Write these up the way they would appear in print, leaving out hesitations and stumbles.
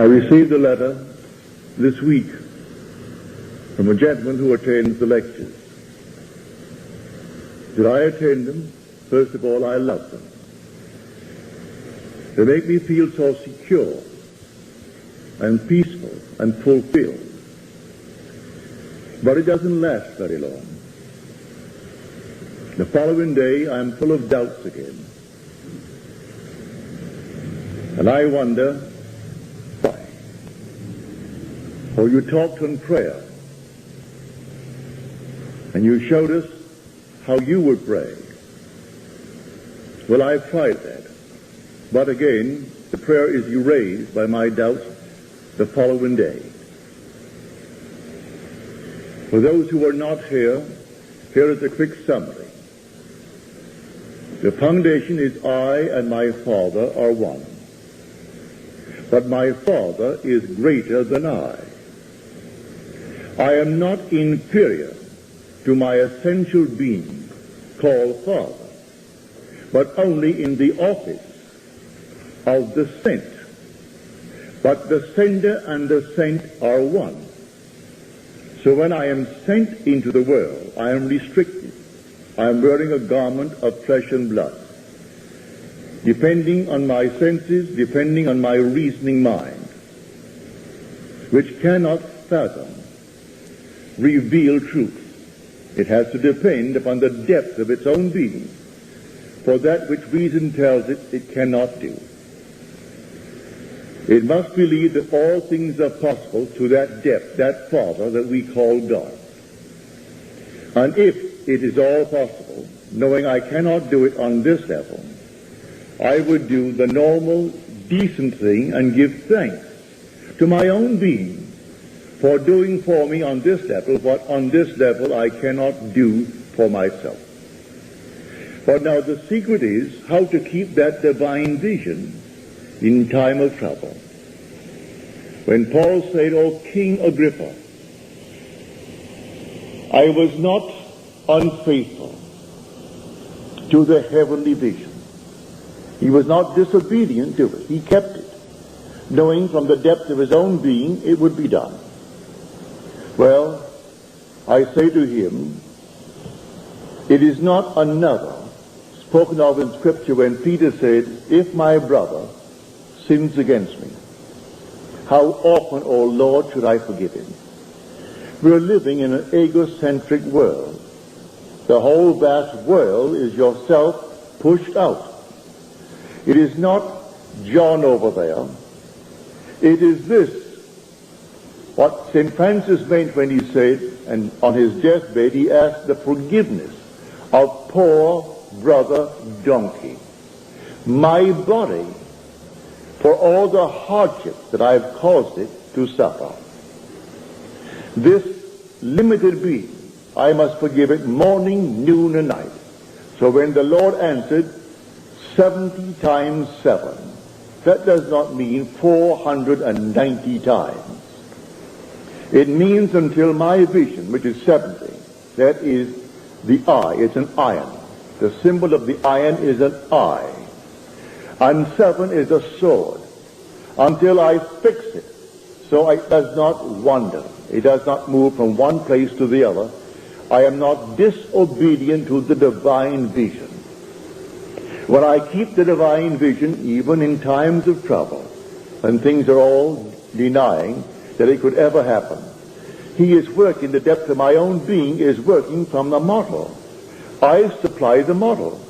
received a letter this week from a gentleman who attends the lectures. Did I attend them? First of all, I love them. They make me feel so secure and peaceful and fulfilled. But it doesn't last very long. The following day, I'm full of doubts again. And I wonder why. For you talked on prayer, and you showed us how you would pray. Well, I've tried that. But again, the prayer is erased by my doubts the following day. For those who are not here, here is a quick summary. The foundation is I and my Father are one. But my Father is greater than I. I am not inferior to my essential being called Father, but only in the office of the sent. But the sender and the sent are one. So when I am sent into the world, I am restricted. I am wearing a garment of flesh and blood. Depending on my senses, depending on my reasoning mind, which cannot fathom, reveal truth. It has to depend upon the depth of its own being. For that which reason tells it, it cannot do. It must believe that all things are possible to that depth, that Father that we call God. And if it is all possible, knowing I cannot do it on this level, I would do the normal, decent thing and give thanks to my own being for doing for me on this level what on this level I cannot do for myself. But now the secret is how to keep that divine vision in time of trouble. When Paul said, "O King Agrippa, I was not unfaithful to the heavenly vision." He was not disobedient to it. He kept it, knowing from the depth of his own being it would be done. Well, I say to him, it is not another spoken of in Scripture when Peter said, "If my brother sins against me, how often, O Lord, should I forgive him?" We're living in an egocentric world. The whole vast world is yourself pushed out. It is not John over there. It is this, what St. Francis meant when he said, and on his deathbed he asked the forgiveness of poor brother donkey. My body, for all the hardships that I have caused it to suffer. This limited being, I must forgive it morning, noon, and night. So when the Lord answered 70 times 7, that does not mean 490 times. It means until my vision, which is 70, that is the eye, it's an iron. The symbol of the iron is an eye. And 7 is a sword. Until I fix it, so it does not wander. It does not move from one place to the other. I am not disobedient to the divine vision. When I keep the divine vision, even in times of trouble, when things are all denying that it could ever happen, he is working, the depth of my own being is working from the model. I supply the model.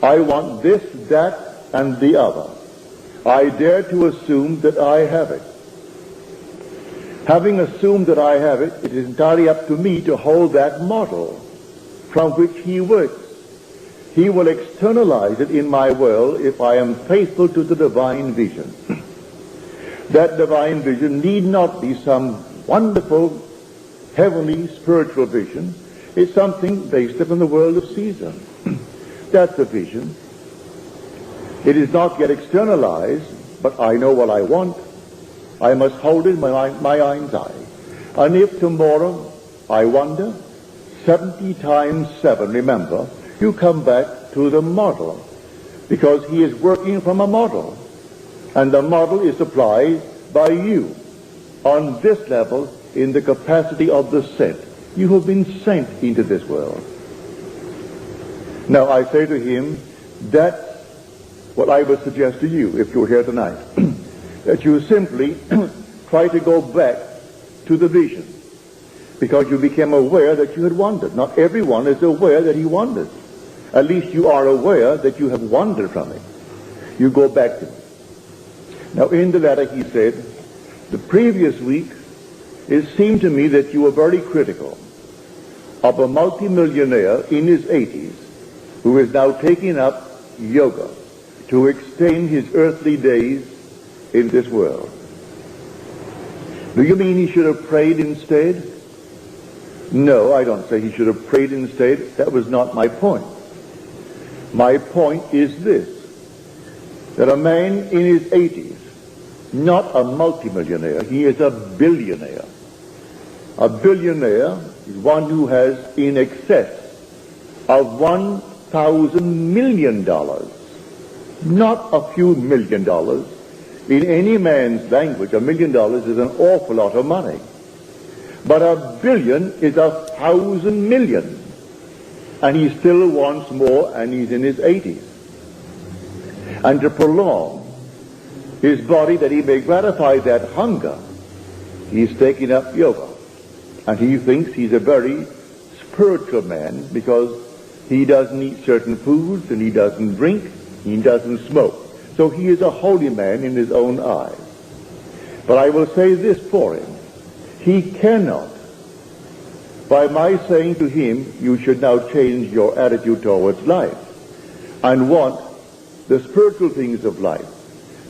I want this, that, and the other. I dare to assume that I have it. Having assumed that I have it, it is entirely up to me to hold that model from which he works. He will externalize it in my world if I am faithful to the divine vision. That divine vision need not be some wonderful, heavenly, spiritual vision. It's something based upon the world of Caesar. That's a vision. It is not yet externalized, but I know what I want. I must hold it in my mind's eye. And if tomorrow I wonder, 70 times 7, remember, you come back to the model, because he is working from a model. And the model is supplied by you on this level in the capacity of the sent. You have been sent into this world. Now I say to him, that's what I would suggest to you if you're here tonight. That you simply try to go back to the vision, because you became aware that you had wandered. Not everyone is aware that he wandered. At least you are aware that you have wandered from it. You go back to it. Now in the letter he said, the previous week it seemed to me that you were very critical of a multimillionaire in his 80s who is now taking up yoga to extend his earthly days in this world. Do you mean he should have prayed instead? No, I don't say he should have prayed instead. That was not my point. My point is this, that a man in his 80s, not a multimillionaire, he is a billionaire. A billionaire is one who has in excess of $1,000 million, not a few $1 million. In any man's language, $1 million is an awful lot of money. But a billion is 1,000 million. And he still wants more, and he's in his 80s. And to prolong his body that he may gratify that hunger, he's taking up yoga. And he thinks he's a very spiritual man because he doesn't eat certain foods, and he doesn't drink, he doesn't smoke. So he is a holy man in his own eyes. But I will say this for him. He cannot, by my saying to him, you should now change your attitude towards life and want the spiritual things of life.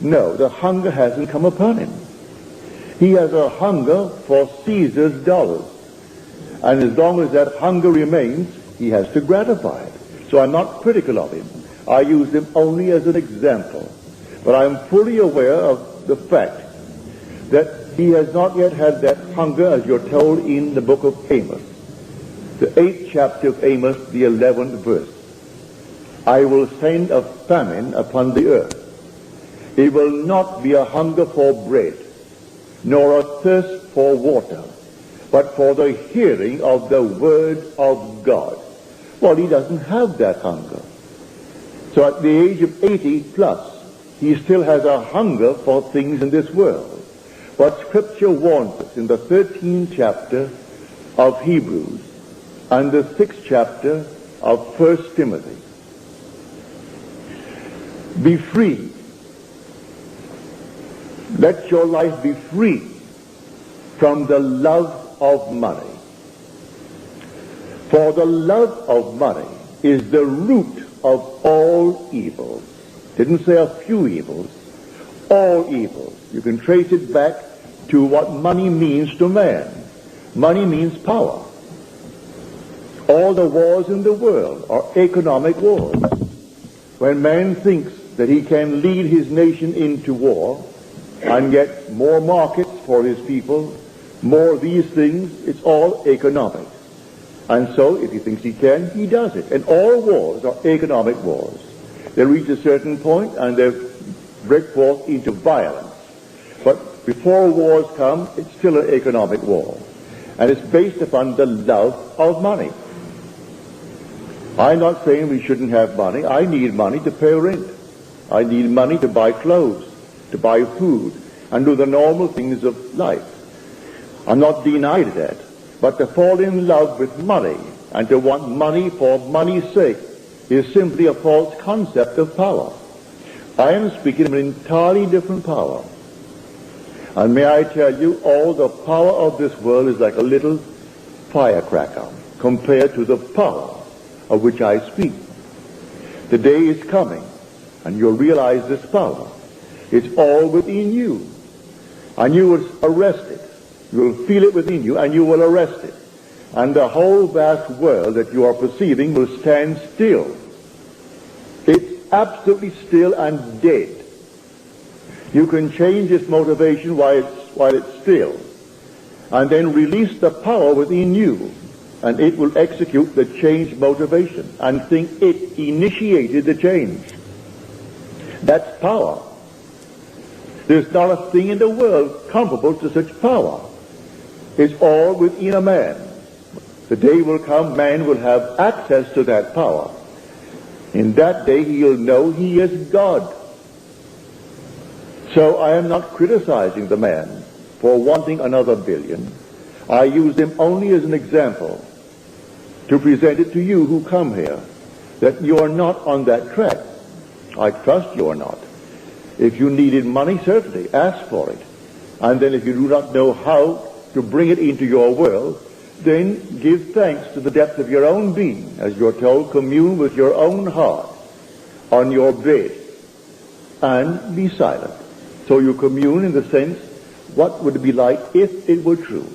No, the hunger hasn't come upon him. He has a hunger for Caesar's dollars. And as long as that hunger remains, he has to gratify it. So I'm not critical of him. I use him only as an example. But I'm fully aware of the fact that he has not yet had that hunger as you're told in the book of Amos. The 8th chapter of Amos, the 11th verse. I will send a famine upon the earth. It will not be a hunger for bread, nor a thirst for water, but for the hearing of the word of God. Well, he doesn't have that hunger. So at the age of 80 plus, he still has a hunger for things in this world. But Scripture warns us in the 13th chapter of Hebrews and the 6th chapter of 1 Timothy. Be free. Let your life be free from the love of money. For the love of money is the root of all evils. Didn't say a few evils, all evils. You can trace it back to what money means to man. Money means power. All the wars in the world are economic wars. When man thinks that he can lead his nation into war and get more markets for his people, more of these things, it's all economic. And so, if he thinks he can, he does it. And all wars are economic wars. They reach a certain point and they break forth into violence. But before wars come, it's still an economic war. And it's based upon the love of money. I'm not saying we shouldn't have money. I need money to pay rent. I need money to buy clothes, to buy food, and do the normal things of life. I'm not denied that. But to fall in love with money and to want money for money's sake is simply a false concept of power. I am speaking of an entirely different power. And may I tell you, all the power of this world is like a little firecracker compared to the power of which I speak. The day is coming, and you'll realize this power. It's all within you. And you will arrest it. You will feel it within you, and you will arrest it. And the whole vast world that you are perceiving will stand still. It's absolutely still and dead. You can change its motivation while it's still, and then release the power within you, and it will execute the change motivation and think it initiated the change. That's power. There's not a thing in the world comparable to such power. It's all within a man. The day will come, man will have access to that power. In that day, he'll know he is God. So I am not criticizing the man for wanting another billion. I use him only as an example to present it to you who come here, that you are not on that track. I trust you are not. If you needed money, certainly ask for it. And then if you do not know how to bring it into your world, then give thanks to the depth of your own being. As you're told, commune with your own heart on your bed and be silent. So you commune in the sense, what would it be like if it were true?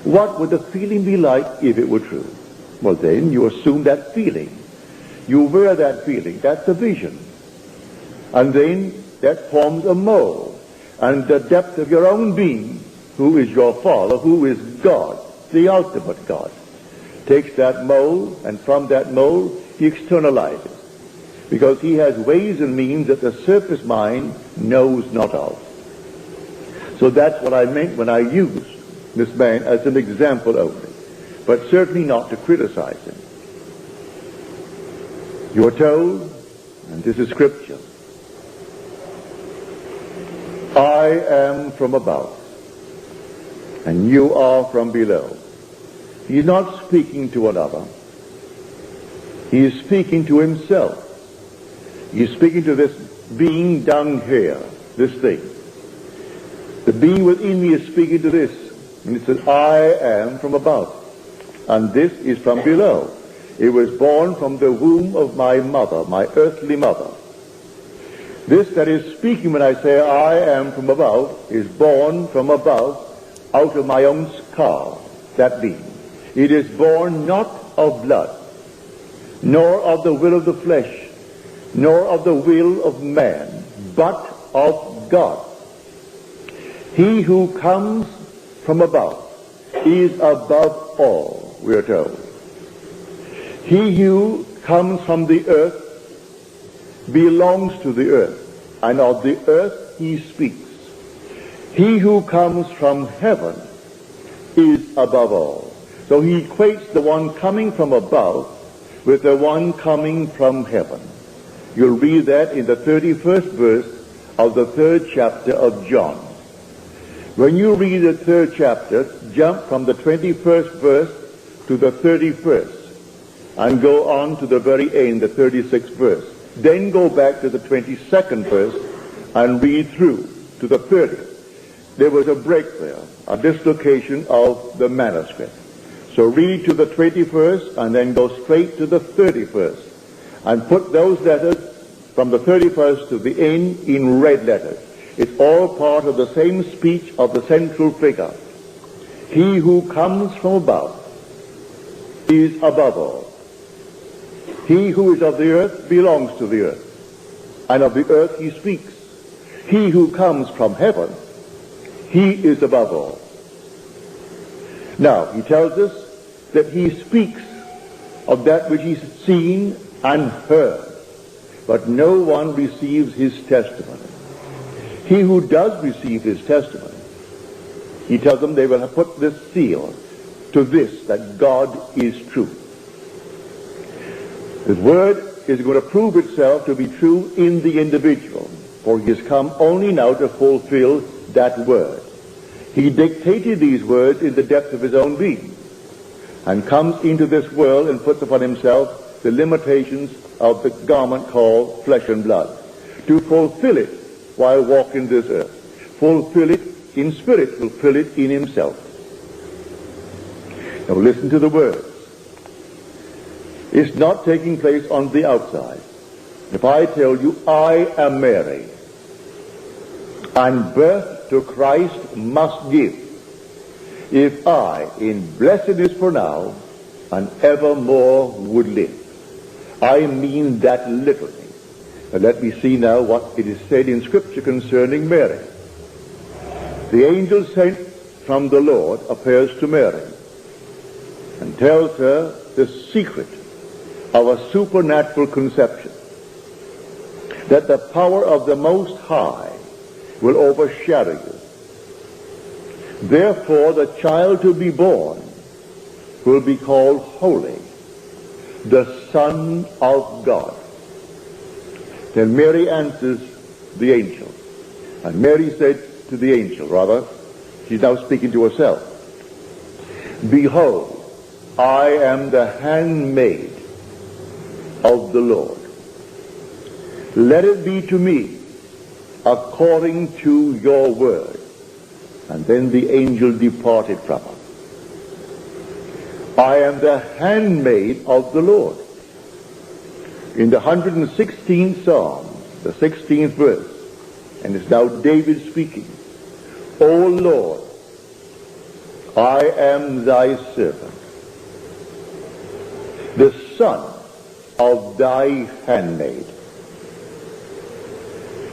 What would the feeling be like if it were true? Well, then you assume that feeling. You wear that feeling. That's a vision. And then that forms a mold. And the depth of your own being, who is your Father, who is God, the ultimate God, takes that mold, and from that mold he externalizes. Because he has ways and means that the surface mind knows not of. So that's what I meant when I used this man as an example only, but certainly not to criticize him. You are told, and this is scripture, I am from above, and you are from below. He's not speaking to another. He is speaking to himself. He is speaking to this being down here, this thing. The being within me is speaking to this. And it says, I am from above, and this is from below. It was born from the womb of my mother, my earthly mother. This that is speaking when I say I am from above is born from above out of my own skull, that being. It is born not of blood, nor of the will of the flesh, nor of the will of man, but of God. He who comes from above is above all, we are told. He who comes from the earth belongs to the earth, and of the earth he speaks. He who comes from heaven is above all. So he equates the one coming from above with the one coming from heaven. You'll read that in the 31st verse of the 3rd chapter of John. When you read the 3rd chapter, jump from the 21st verse to the 31st and go on to the very end, the 36th verse. Then go back to the 22nd verse and read through to the 30th. There was a break there, a dislocation of the manuscript. So read to the 21st and then go straight to the 31st and put those letters from the 31st to the end in red letters. It's all part of the same speech of the central figure. He who comes from above is above all. He who is of the earth belongs to the earth, and of the earth he speaks. He who comes from heaven, he is above all. Now, he tells us that he speaks of that which he's seen and heard, but no one receives his testimony. He who does receive his testimony, he tells them they will have put this seal to this, that God is true. The word is going to prove itself to be true in the individual, for he has come only now to fulfill that word. He dictated these words in the depth of his own being, and comes into this world and puts upon himself the limitations of the garment called flesh and blood, to fulfill it while walking this earth. Fulfill it in spirit, fulfill it in himself. Now listen to the words. It's not taking place on the outside. If I tell you I am Mary, and birth to Christ must give, if I, in blessedness for now, and evermore would live. I mean that literally. And let me see now what it is said in Scripture concerning Mary. The angel sent from the Lord appears to Mary and tells her the secret of a supernatural conception, that the power of the Most High will overshadow you. Therefore, the child to be born will be called holy, the Son of God. Then Mary answers the angel. And Mary said to the angel, she's now speaking to herself, "Behold, I am the handmaid of the Lord. Let it be to me according to your word." And then the angel departed from her. I am the handmaid of the Lord. In the 116th Psalm, the 16th verse, and it's now David speaking, "O Lord, I am thy servant, the son of thy handmaid."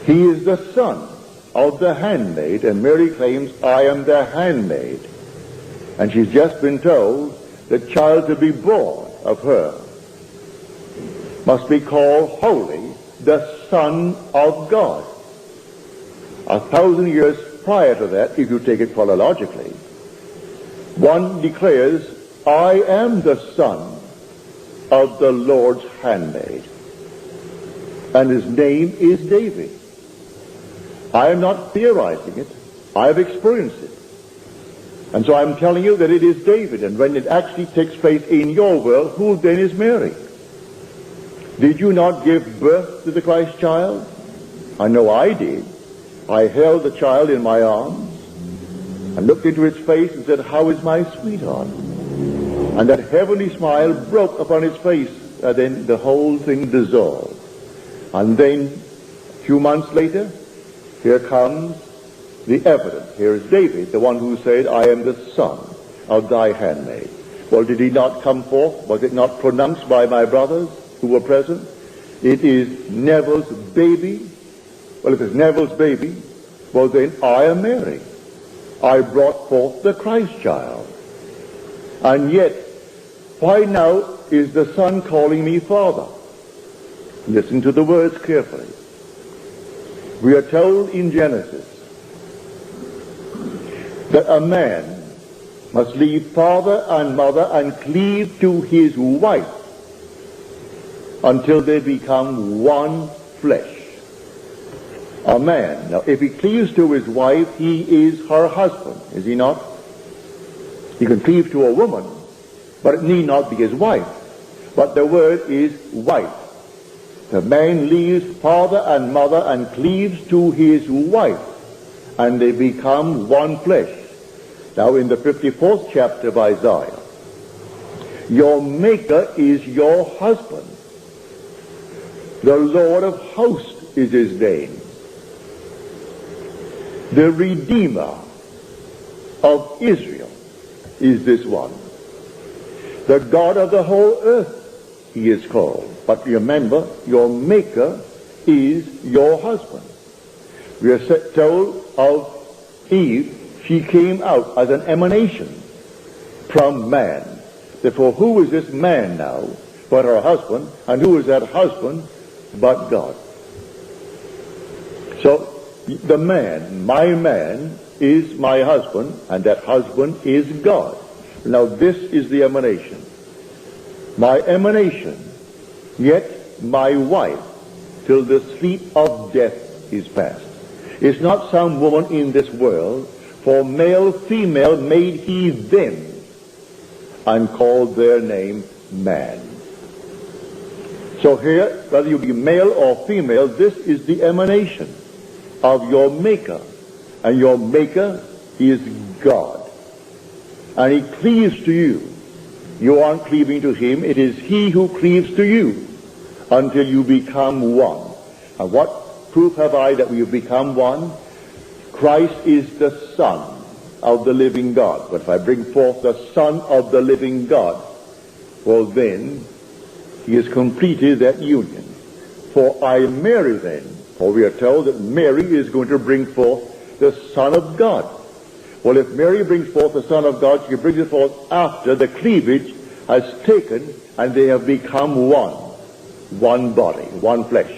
He is the son of the handmaid, and Mary claims, "I am the handmaid." And she's just been told the child to be born of her must be called holy, the Son of God. 1,000 years prior to that, if you take it chronologically, one declares, "I am the son of the Lord's handmaid," and his name is David. I am not theorizing it. I have experienced it. And so I'm telling you that it is David. And when it actually takes place in your world, who then is Mary? Did you not give birth to the Christ child? I know I did. I held the child in my arms and looked into its face and said, "How is my sweetheart?" And that heavenly smile broke upon its face, and then the whole thing dissolved. And then a few months later, here comes the evidence. Here is David, the one who said, "I am the son of thy handmaid." Well, did he not come forth? Was it not pronounced by my brothers who were present? It is Neville's baby. Well, if it's Neville's baby, well then I am Mary. I brought forth the Christ child. And yet, why now is the son calling me Father? Listen to the words carefully. We are told in Genesis that a man must leave father and mother and cleave to his wife until they become one flesh. A man, now if he cleaves to his wife, he is her husband, is he not? He can cleave to a woman, but it need not be his wife. But the word is wife. The man leaves father and mother and cleaves to his wife, and they become one flesh. Now in the 54th chapter of Isaiah, your Maker is your husband. The Lord of hosts is his name. The Redeemer of Israel is this one. The God of the whole earth he is called. But remember, your Maker is your husband. We are told of Eve, she came out as an emanation from man. Therefore, who is this man now but her husband? And who is that husband but God? So, the man, my man, is my husband, and that husband is God. Now, this is the emanation. My emanation, yet my wife, till the sleep of death is past. It's not some woman in this world, for male, female made he them, and called their name man. So here, whether you be male or female, this is the emanation of your Maker. And your Maker is God. And he cleaves to you. You aren't cleaving to him. It is he who cleaves to you until you become one. And what proof have I that we have become one? Christ is the Son of the living God. But if I bring forth the Son of the living God, well then, he has completed that union. For I marry then, for we are told that Mary is going to bring forth the Son of God. Well, if Mary brings forth the Son of God, she brings it forth after the cleavage has taken and they have become one. One body, one flesh,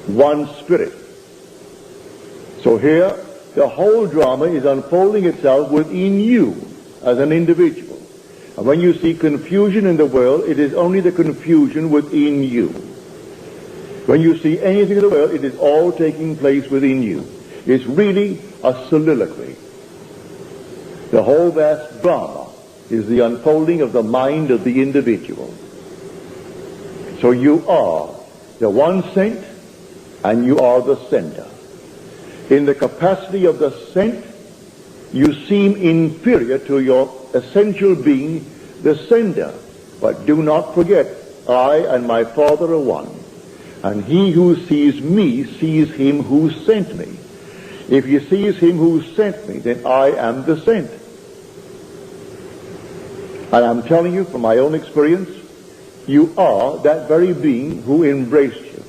one spirit. So here, the whole drama is unfolding itself within you as an individual. And when you see confusion in the world, it is only the confusion within you. When you see anything in the world, it is all taking place within you. It's really a soliloquy. The whole vast drama is the unfolding of the mind of the individual. So you are the one sent, and you are the sender. In the capacity of the sent, you seem inferior to your essential being, the sender. But do not forget, I and my Father are one. And he who sees me sees him who sent me. If he sees him who sent me, then I am the sent. And I'm telling you from my own experience, you are that very being who embraced you.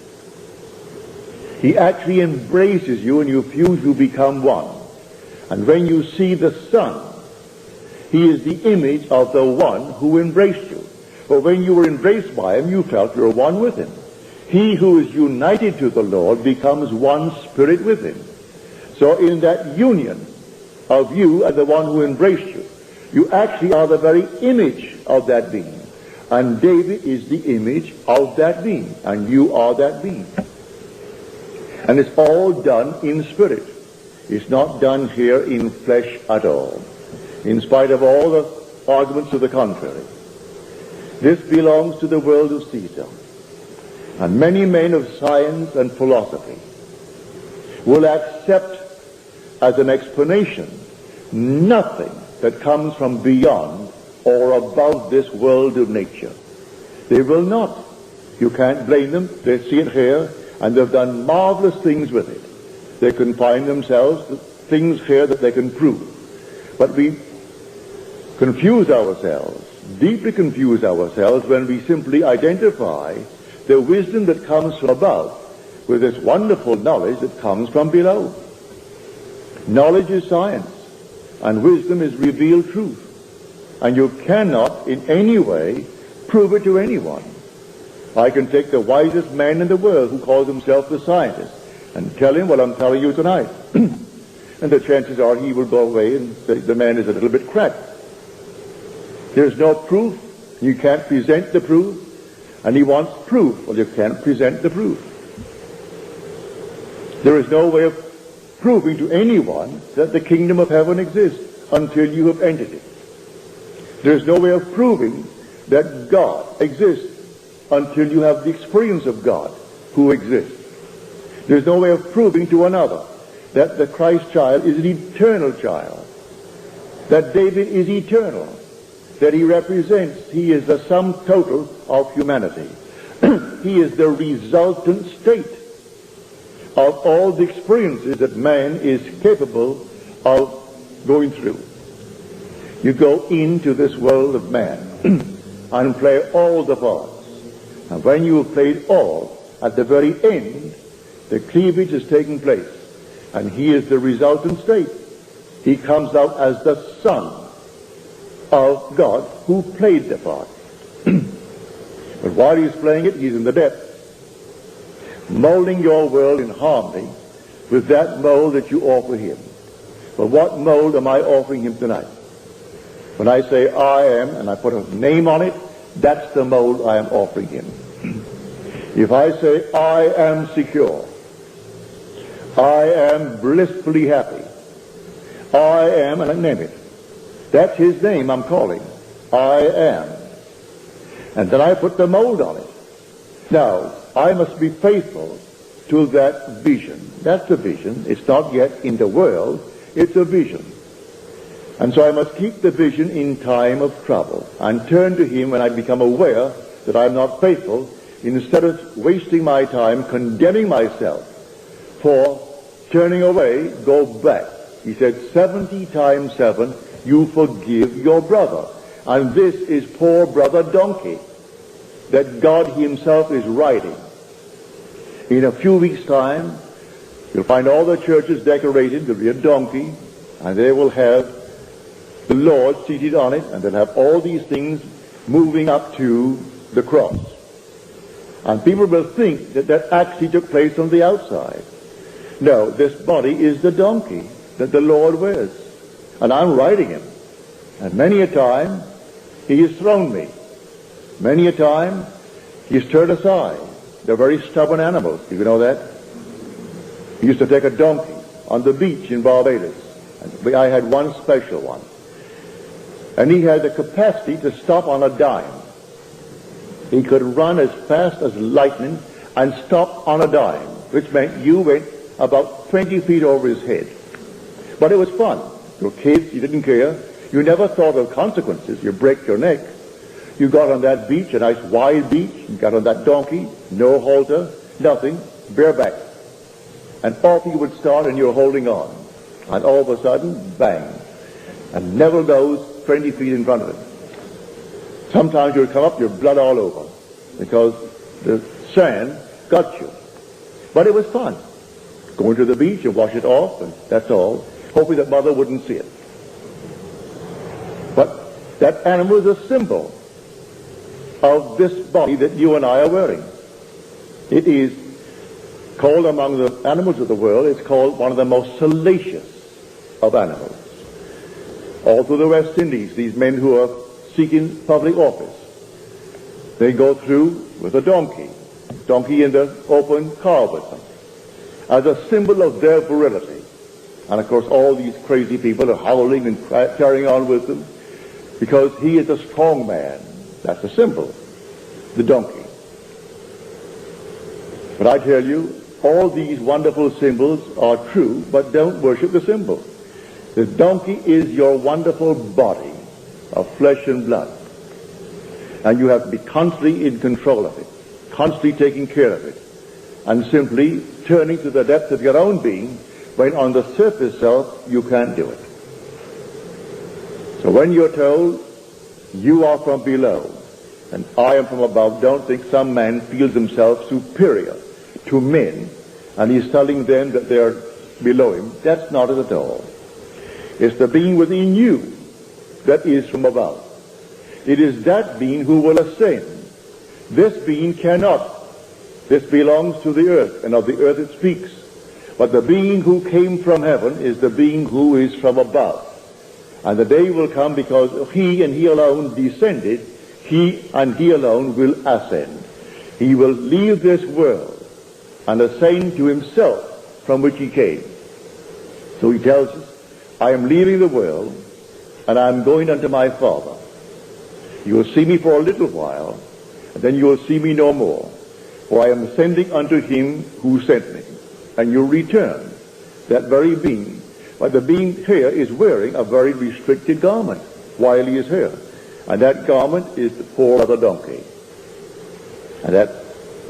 He actually embraces you, and you fuse, you become one. And when you see the Son, he is the image of the one who embraced you. But when you were embraced by him, you felt you were one with him. He who is united to the Lord becomes one spirit with him. So in that union of you and the one who embraced you, you actually are the very image of that being. And David is the image of that being. And you are that being. And it's all done in spirit. It's not done here in flesh at all, in spite of all the arguments to the contrary. This belongs to the world of Caesar. And many men of science and philosophy will accept as an explanation nothing that comes from beyond or above this world of nature. They will not. You can't blame them. They see it here, and they've done marvelous things with it. They confine themselves to things here that they can prove. But we confuse ourselves, deeply confuse ourselves, when we simply identify the wisdom that comes from above with this wonderful knowledge that comes from below. Knowledge is science, and wisdom is revealed truth. And you cannot in any way prove it to anyone. I can take the wisest man in the world who calls himself the scientist and tell him what I'm telling you tonight. And the chances are he will go away and say the man is a little bit cracked. There's no proof. You can't present the proof. And he wants proof. Well, you can't present the proof. There is no way of proving to anyone that the kingdom of heaven exists until you have entered it. There is no way of proving that God exists until you have the experience of God who exists. There's no way of proving to another that the Christ child is an eternal child, that David is eternal, that he represents, he is the sum total of humanity. He is the resultant state of all the experiences that man is capable of going through. You go into this world of man and play all the parts. And when you have played all, at the very end, the cleavage is taking place. And he is the resultant state. He comes out as the Son of God who played the part. But while he's playing it, he's in the depth, molding your world in harmony with that mold that you offer him. But what mold am I offering him tonight? When I say I am, and I put a name on it, that's the mold I am offering him. If I say I am secure, I am blissfully happy, I am, and I name it, that's his name I'm calling. I am. And then I put the mold on it. Now, I must be faithful to that vision. That's a vision. It's not yet in the world. It's a vision. And so I must keep the vision in time of trouble and turn to him when I become aware that I'm not faithful, instead of wasting my time condemning myself for turning away, go back. He said 70 times 7, you forgive your brother. And this is poor brother donkey that God himself is riding. In a few weeks' time, you'll find all the churches decorated. There'll be a donkey, and they will have the Lord seated on it, and they'll have all these things moving up to the cross. And people will think that that actually took place on the outside. No, this body is the donkey that the Lord wears. And I'm riding him. And many a time he has thrown me. Many a time he has turned aside. They're very stubborn animals. Do you know that? He used to take a donkey on the beach in Barbados. And I had one special one. And he had the capacity to stop on a dime. He could run as fast as lightning and stop on a dime, which meant you went about 20 feet over his head. But it was fun. You were kids, you didn't care. You never thought of consequences. You break your neck. You got on that beach, a nice wide beach, you got on that donkey, no halter, nothing, bareback. And off you would start and you're holding on. And all of a sudden, bang. And Neville goes 20 feet in front of it. Sometimes you would come up, your blood all over, because the sand got you. But it was fun. Going to the beach and wash it off, and that's all. Hoping that mother wouldn't see it. But that animal is a symbol of this body that you and I are wearing. It is called among the animals of the world, it's called one of the most salacious of animals. All through the West Indies, these men who are seeking public office, they go through with a donkey in the open car with them, as a symbol of their virility. And of course all these crazy people are howling and carrying on with them, because he is a strong man. That's a symbol, the donkey. But I tell you, all these wonderful symbols are true, but don't worship the symbol. The donkey is your wonderful body of flesh and blood. And you have to be constantly in control of it, constantly taking care of it, and simply turning to the depth of your own being, when on the surface self you can't do it. So when you're told, you are from below, and I am from above, don't think some man feels himself superior to men, and he's telling them that they're below him. That's not it at all. It's the being within you that is from above. It is that being who will ascend. This being cannot. This belongs to the earth, and of the earth it speaks. But the being who came from heaven is the being who is from above. And the day will come, because he and he alone descended, he and he alone will ascend. He will leave this world and ascend to himself from which he came. So he tells us, I am leaving the world, and I am going unto my Father. You will see me for a little while, and then you will see me no more. For I am ascending unto him who sent me. And you return, that very being. But the being here is wearing a very restricted garment while he is here. And that garment is the poor other donkey. And that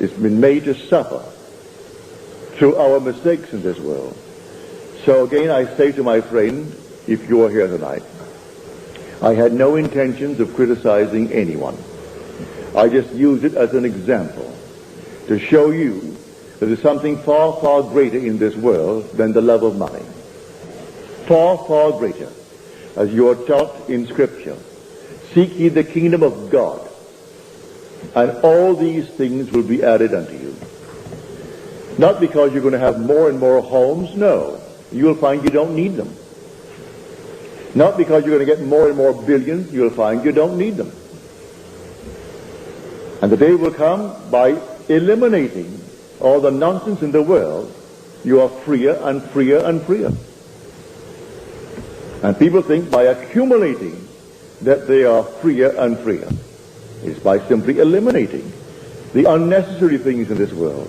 has been made to suffer through our mistakes in this world. So again, I say to my friend, if you are here tonight, I had no intentions of criticizing anyone. I just used it as an example to show you that there's something far, far greater in this world than the love of money. Far, far greater. As you are taught in Scripture, seek ye the kingdom of God, and all these things will be added unto you. Not because you're going to have more and more homes, no. You'll find you don't need them. Not because you're going to get more and more billions, you'll find you don't need them. And the day will come, by eliminating all the nonsense in the world, you are freer and freer and freer. And people think by accumulating that they are freer and freer. It's by simply eliminating the unnecessary things in this world.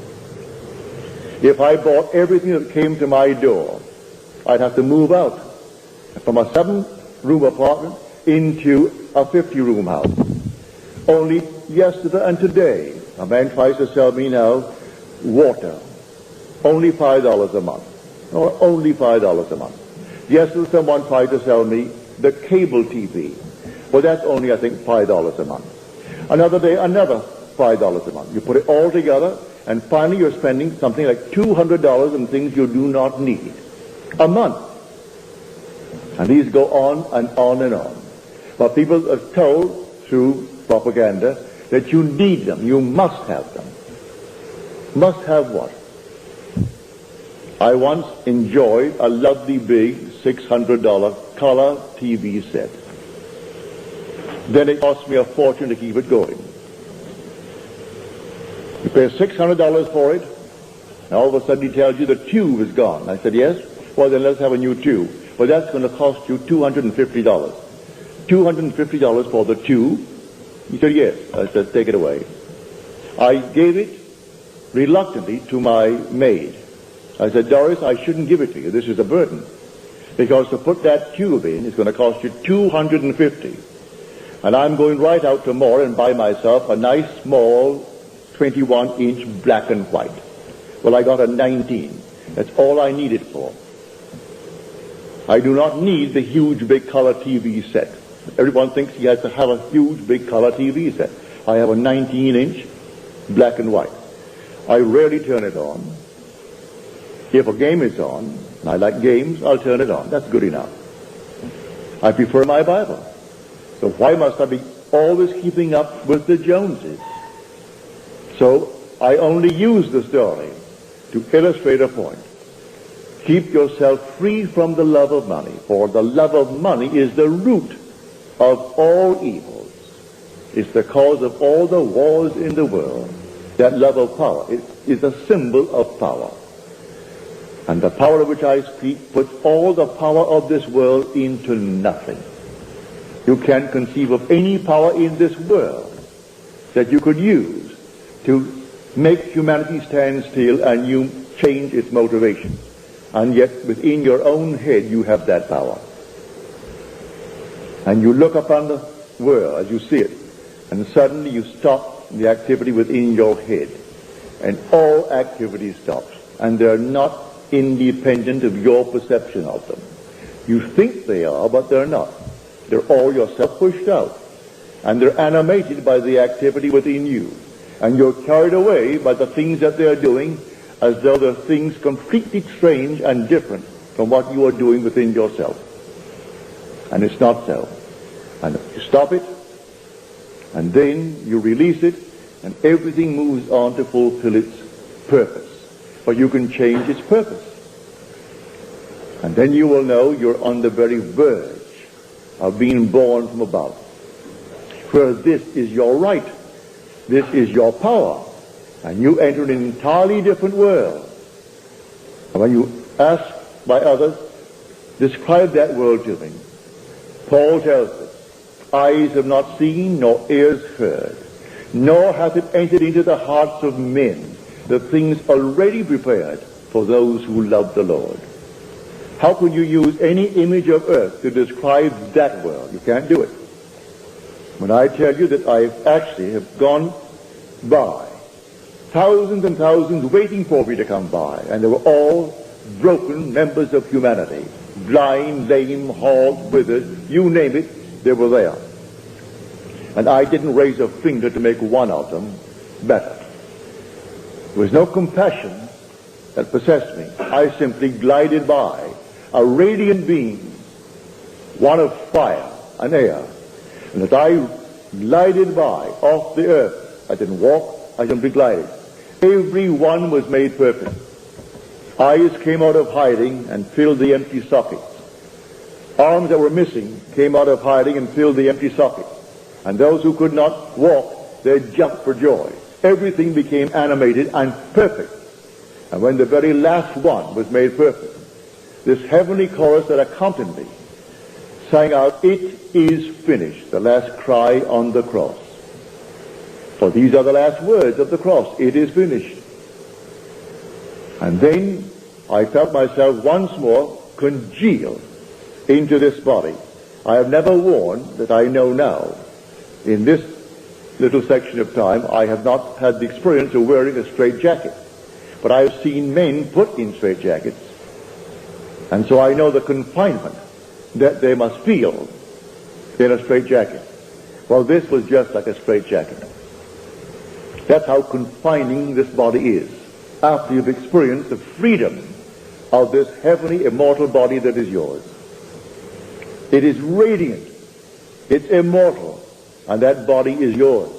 If I bought everything that came to my door, I'd have to move out from a 7-room apartment into a 50-room house. Only yesterday and today, a man tries to sell me now water. Only $5 a month. Or only $5 a month. Yesterday someone tried to sell me the cable TV. Well, that's only, I think, $5 a month. Another day, another $5 a month. You put it all together, and finally you're spending something like $200 on things you do not need a month. And these go on and on and on. But people are told through propaganda that you need them, you must have them. Must have what? I once enjoyed a lovely big $600 color TV set. Then it cost me a fortune to keep it going. You pay $600 for it, and all of a sudden he tells you the tube is gone. I said, yes? Well, then let's have a new tube. Well, that's going to cost you $250. $250 for the tube? He said, yes. I said, take it away. I gave it reluctantly to my maid. I said, Doris, I shouldn't give it to you. This is a burden. Because to put that tube in is going to cost you $250. And I'm going right out tomorrow and buy myself a nice small 21-inch black and white. Well, I got a 19. That's all I need it for. I do not need the huge big color TV set. Everyone thinks he has to have a huge big color TV set. I have a 19-inch black and white. I rarely turn it on. If a game is on, and I like games, I'll turn it on. That's good enough. I prefer my Bible. So why must I be always keeping up with the Joneses? So I only use the story to illustrate a point. Keep yourself free from the love of money, for the love of money is the root of all evils. It's the cause of all the wars in the world. That love of power is a symbol of power. And the power of which I speak puts all the power of this world into nothing. You can't conceive of any power in this world that you could use to make humanity stand still and you change its motivation. And yet within your own head you have that power. And you look upon the world as you see it, and suddenly you stop the activity within your head. And all activity stops. And they're not independent of your perception of them. You think they are, but they're not. They're all yourself pushed out. And they're animated by the activity within you. And you're carried away by the things that they're doing as though they're things completely strange and different from what you are doing within yourself. And it's not so. And you stop it, and then you release it, and everything moves on to fulfill its purpose. But you can change its purpose. And then you will know you're on the very verge of being born from above. For this is your right. This is your power. And you enter an entirely different world. And when you ask by others, describe that world to me. Paul tells us, eyes have not seen, nor ears heard, nor hath it entered into the hearts of men, the things already prepared for those who love the Lord. How can you use any image of earth to describe that world? You can't do it. When I tell you that I actually have gone by, thousands and thousands waiting for me to come by, and they were all broken members of humanity, blind, lame, halt, withered, you name it, they were there. And I didn't raise a finger to make one of them better. There was no compassion that possessed me. I simply glided by, a radiant being, one of fire and air. And as I glided by off the earth, I didn't walk, I simply glided. Every one was made perfect. Eyes came out of hiding and filled the empty sockets. Arms that were missing came out of hiding and filled the empty sockets. And those who could not walk, they jumped for joy. Everything became animated and perfect. And when the very last one was made perfect, this heavenly chorus that accompanied me sang out, "It is finished," the last cry on the cross. For these are the last words of the cross, "It is finished." And then I felt myself once more congealed into this body. I have never worn, that I know now, in this little section of time, I have not had the experience of wearing a straitjacket. But I have seen men put in straitjackets, and so I know the confinement that they must feel in a straitjacket. Well, this was just like a straitjacket. That's how confining this body is, after you've experienced the freedom of this heavenly, immortal body that is yours. It is radiant, it's immortal, and that body is yours.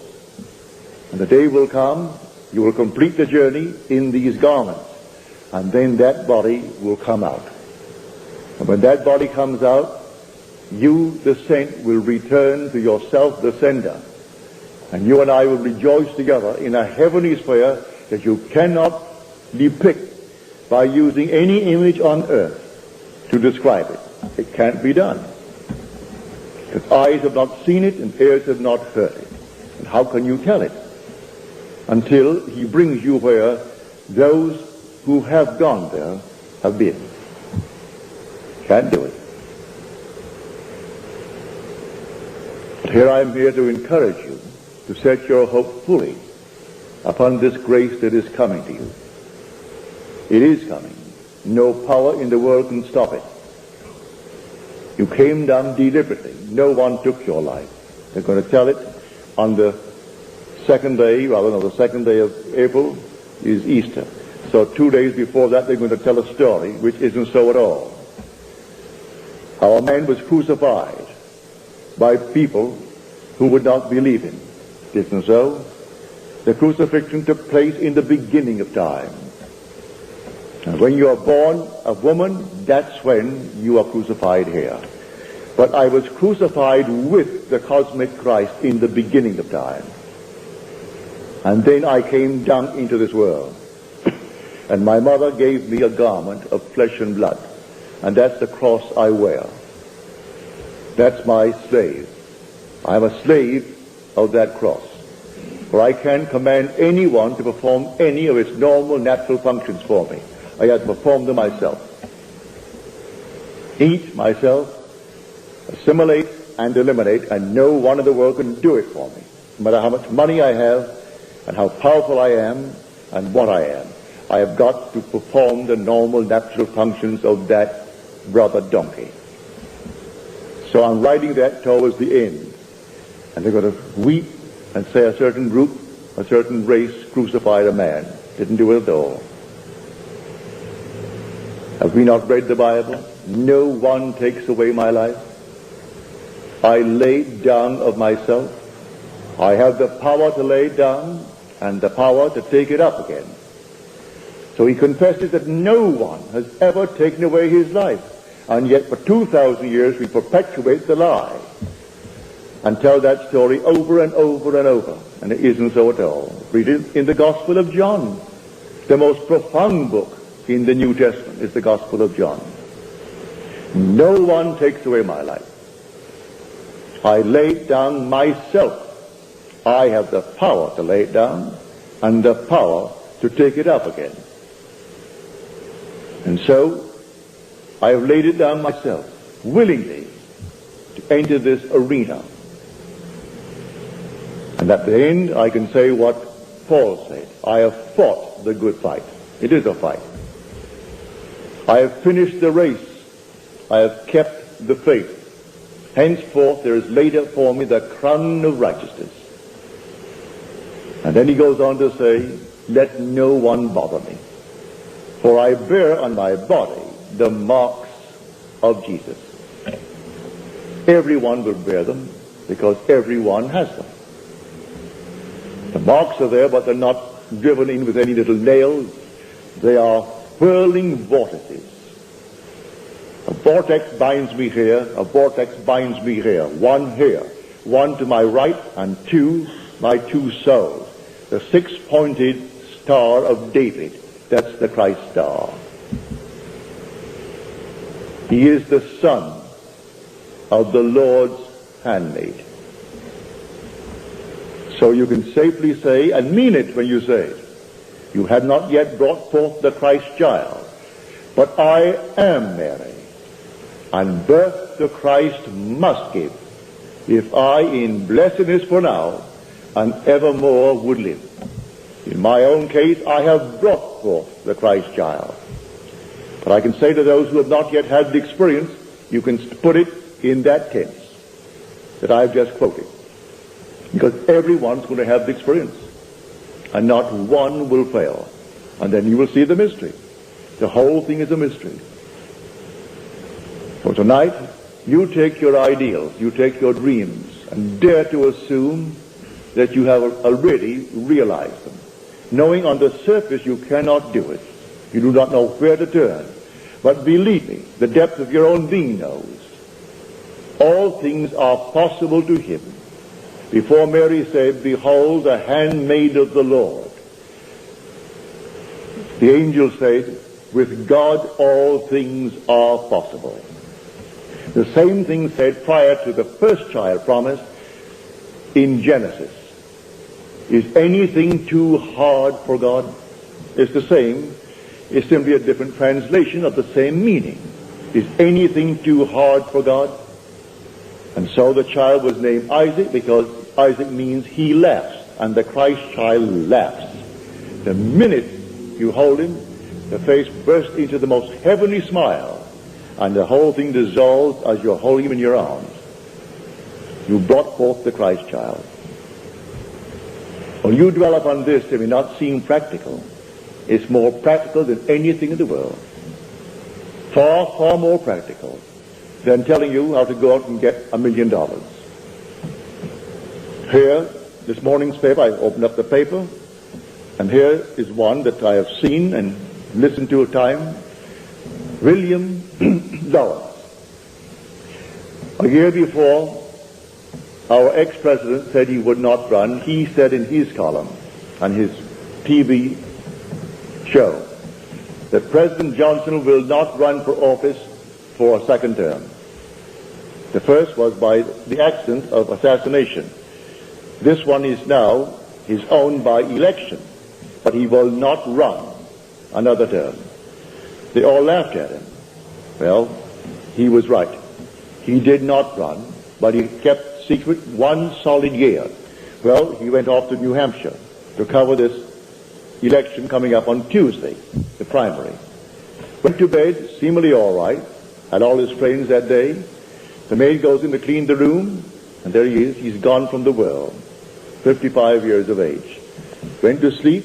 And the day will come, you will complete the journey in these garments, and then that body will come out. And when that body comes out, you, the sent, will return to yourself, the sender. And you and I will rejoice together in a heavenly sphere that you cannot depict by using any image on earth to describe it. It can't be done. Because eyes have not seen it and ears have not heard it. And how can you tell it? Until he brings you where those who have gone there have been. Can't do it. But here I am here to encourage you to set your hope fully upon this grace that is coming to you. It is coming. No power in the world can stop it. You came down deliberately. No one took your life. They're going to tell it on the second day, the second day of April is Easter. So 2 days before that they're going to tell a story which isn't so at all. Our man was crucified by people who would not believe him. Isn't so? The crucifixion took place in the beginning of time. And when you are born a woman, that's when you are crucified here. But I was crucified with the cosmic Christ in the beginning of time. And then I came down into this world. And my mother gave me a garment of flesh and blood. And that's the cross I wear. That's my slave. I am a slave of that cross. For I can't command anyone to perform any of its normal natural functions for me. I have to perform them myself. Eat myself, assimilate and eliminate, and no one in the world can do it for me. No matter how much money I have and how powerful I am and what I am. I have got to perform the normal natural functions of that brother donkey. So I'm writing that towards the end. And they're going to weep and say a certain group, a certain race crucified a man. Didn't do it at all. Have we not read the Bible? No one takes away my life. I lay down of myself. I have the power to lay it down and the power to take it up again. So he confesses that no one has ever taken away his life. And yet for 2,000 years we perpetuate the lie and tell that story over and over and over. And it isn't so at all. Read it in the Gospel of John. The most profound book in the New Testament is the Gospel of John. No one takes away my life. I lay it down myself. I have the power to lay it down and the power to take it up again. And so I have laid it down myself, willingly, to enter this arena. And at the end I can say what Paul said. I have fought the good fight. It is a fight. I have finished the race. I have kept the faith. Henceforth there is laid up for me the crown of righteousness. And then he goes on to say, let no one bother me. For I bear on my body the marks of Jesus. Everyone will bear them because everyone has them. The marks are there, but they're not driven in with any little nails. They are whirling vortices. A vortex binds me here, a vortex binds me here. One here, one to my right, and two, my two souls. The six-pointed star of David. That's the Christ star. He is the son of the Lord's handmaid. So you can safely say, and mean it when you say it, you have not yet brought forth the Christ child, but I am Mary, and birth to Christ must give, if I in blessedness for now and evermore would live. In my own case, I have brought forth the Christ child. But I can say to those who have not yet had the experience, you can put it in that tense that I've just quoted. Because everyone's going to have the experience. And not one will fail. And then you will see the mystery. The whole thing is a mystery. So tonight, you take your ideals, you take your dreams, and dare to assume that you have already realized them. Knowing on the surface you cannot do it. You do not know where to turn. But believe me, the depth of your own being knows. All things are possible to him. Before Mary said, "Behold, the handmaid of the Lord," the angel said, "With God all things are possible." The same thing said prior to the first child promised in Genesis. Is anything too hard for God? It's the same. It's simply a different translation of the same meaning. Is anything too hard for God? And so the child was named Isaac, because Isaac means he laughs, and the Christ child laughs. The minute you hold him, the face bursts into the most heavenly smile, and the whole thing dissolves as you're holding him in your arms. You brought forth the Christ child. When you dwell upon this, it may not seem practical. It's more practical than anything in the world. Far, far more practical than telling you how to go out and get $1 million. Here, this morning's paper, I opened up the paper, and here is one that I have seen and listened to a time. William Lawrence. A year before, our ex-president said he would not run. He said in his column on his TV show that President Johnson will not run for office for a second term. The first was by the accident of assassination. This one is now his own by election, but he will not run another term. They all laughed at him. Well, he was right. He did not run, but he kept secret 1 solid year. Well, he went off to New Hampshire to cover this election coming up on Tuesday, the primary. Went to bed, seemingly all right, had all his friends that day. The maid goes in to clean the room, and there he is. He's gone from the world, 55 years of age. Went to sleep,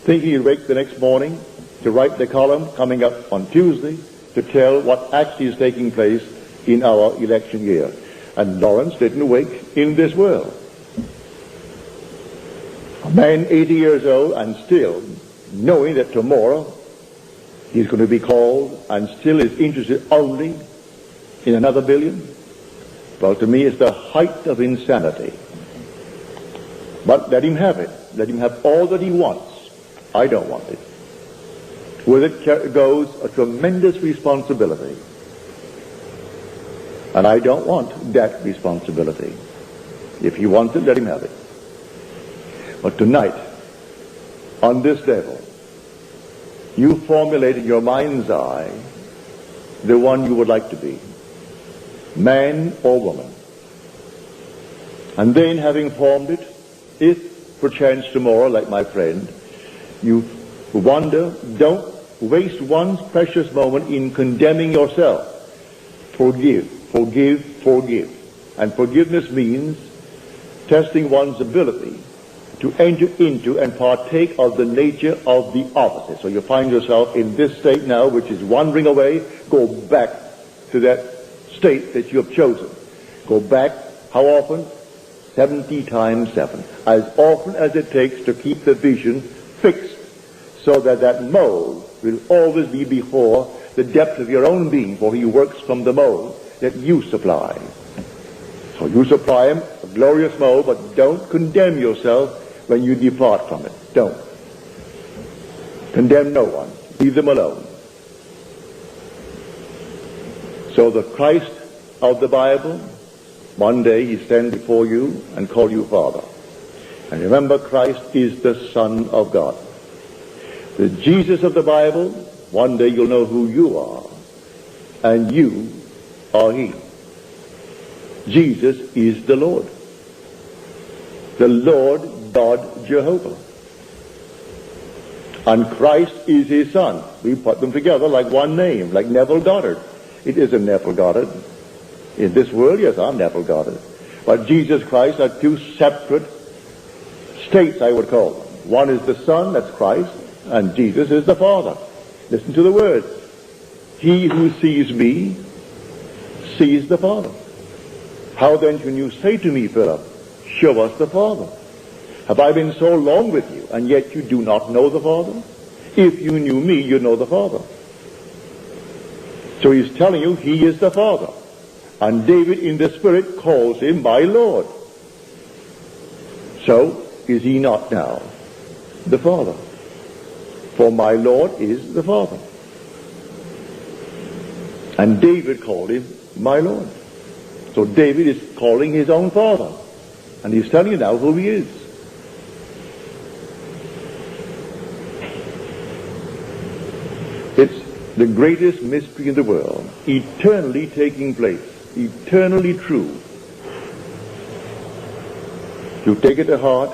thinking he'd wake the next morning to write the column coming up on Tuesday to tell what actually is taking place in our election year. And Lawrence didn't wake in this world. A man 80 years old and still knowing that tomorrow he's going to be called and still is interested only in another billion. Well, to me, it's the height of insanity. But let him have it. Let him have all that he wants. I don't want it. With it goes a tremendous responsibility. And I don't want that responsibility. If he wants it, let him have it. But tonight, on this level, you formulate in your mind's eye the one you would like to be, man or woman. And then, having formed it, if perchance tomorrow, like my friend, you wonder, don't waste one precious moment in condemning yourself. Forgive, forgive, forgive. And forgiveness means testing one's ability to enter into and partake of the nature of the opposite. So you find yourself in this state now, which is wandering away. Go back to that state that you have chosen. Go back, how often? 70 times 7. As often as it takes to keep the vision fixed, so that that mold will always be before the depth of your own being, for he works from the mold that you supply. So you supply him a glorious mold, but don't condemn yourself when you depart from it. Don't. Condemn no one. Leave them alone. So the Christ of the Bible, one day he stands before you and call you Father. And remember, Christ is the Son of God. The Jesus of the Bible, one day you'll know who you are, and you are he. Jesus is the Lord. The Lord God Jehovah. And Christ is his Son. We put them together like one name, like Neville Goddard. It isn't Neville Goddard. In this world, yes, I'm Neville Goddard. But Jesus Christ are two separate states, I would call them. One is the Son, that's Christ, and Jesus is the Father. Listen to the words. He who sees me sees the Father. How then can you say to me, Philip, show us the Father? Have I been so long with you, and yet you do not know the Father? If you knew me, you know the Father. So he's telling you he is the Father. And David in the Spirit calls him my Lord. So is he not now the Father? For my Lord is the Father. And David called him my Lord. So David is calling his own Father. And he's telling you now who he is. It's the greatest mystery in the world, eternally taking place, eternally true. You take it to heart,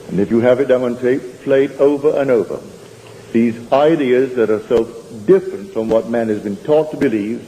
and if you have it down on tape, play it over and over. These ideas that are so different from what man has been taught to believe,